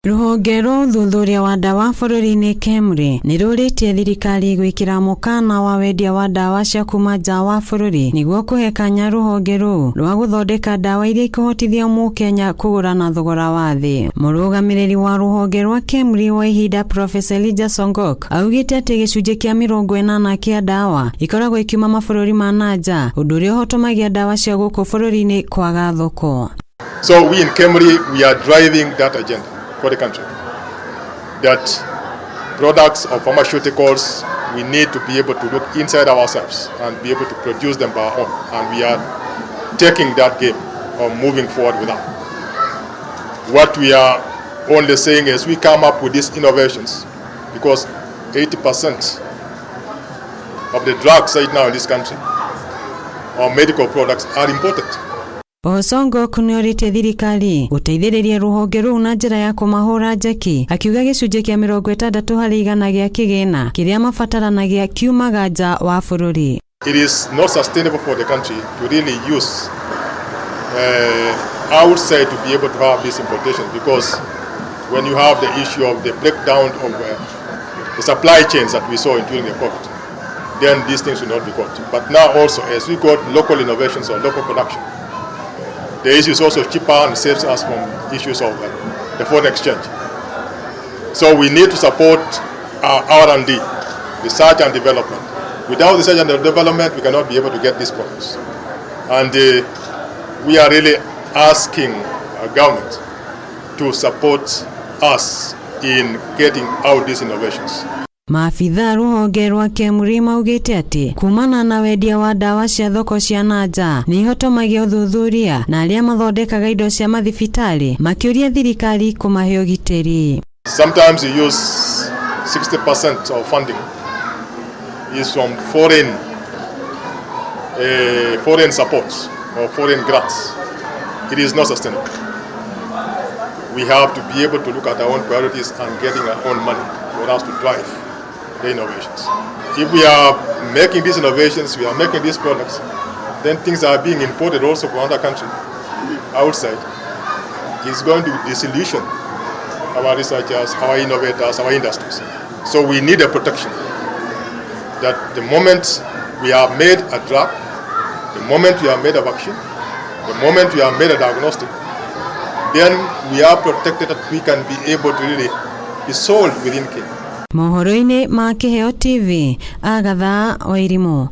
Rũhonge rwa ũthuthuria wa ndawa bũrũri-inĩ KEMRI nĩ rũrĩtie thirikari gwĩkĩra mũkana wa wendia wa ndawa cia kuma nja wa bũrũri nĩguo kũhe kanya rũhonge rũu rwa gũthondeka ndawa iria ikũhotithia mũkenya kũgũra na thogora wa thĩ. Mũrũgamĩrĩri wa rũhonge rwa KEMRI wa ihinda Professor Elijah Songok augĩte atĩ gĩcunjĩ kĩa 80 kĩa ndawa ikoragwo ikiuma mabũrũri ma nanja, ũndũ ũrĩa ũhotomagia ndawa cia gũkũ bũrũri-inĩ kwaga thoko. So we in KEMRI, we are driving that agenda for the country, that products of pharmaceuticals, we need to be able to look inside ourselves and be able to produce them by our own, and we are taking that game or moving forward with that. What we are only saying is we come up with these innovations because 80% of the drugs right now in this country or medical products are imported. Songok nĩorĩte thirikari gũteithĩrĩria rũhonge rũu na njĩra ya kũmahũra njeki, akiuga gĩcunjĩ kĩa 60% gĩa kĩgĩna kĩrĩa mabataranagia kiumaga nja wa bũrũri. It is not sustainable for the country to really use outside to be able to have this importation, because when you have the issue of the breakdown of the supply chains that we saw during the COVID, then these things will not be got. But now also, as we got local innovations or local production, the issue is also cheaper and saves us from issues of the foreign exchange. So we need to support our R&D, research and development. Without research and development, we cannot be able to get these products. And we are really asking our government to support us in getting out these innovations. Maafitha rũhonge rwa KEMRI maugĩte atĩ kumana na wendia wa ndawa cia thoko cia nanja nĩ ihotomagia ũthuthuria na arĩa mathondekaga indo cia mathibitarĩ makĩũria thirikari kũmahe ũgitĩri. Sometimes you use 60% of funding is from foreign supports or foreign grants. It is not sustainable. We have to be able to look at our own priorities and getting our own money for us to drive the innovations. If we are making these innovations, we are making these products, then things are being imported also from other countries outside. It's going to disillusion our researchers, our innovators, our industries. So we need a protection that the moment we have made a drug, the moment we have made a vaccine, the moment we have made a diagnostic, then we are protected that we can be able to really be sold within Kenya. Mohoro-inĩ ma Kĩheo TV, Agatha Wairimu.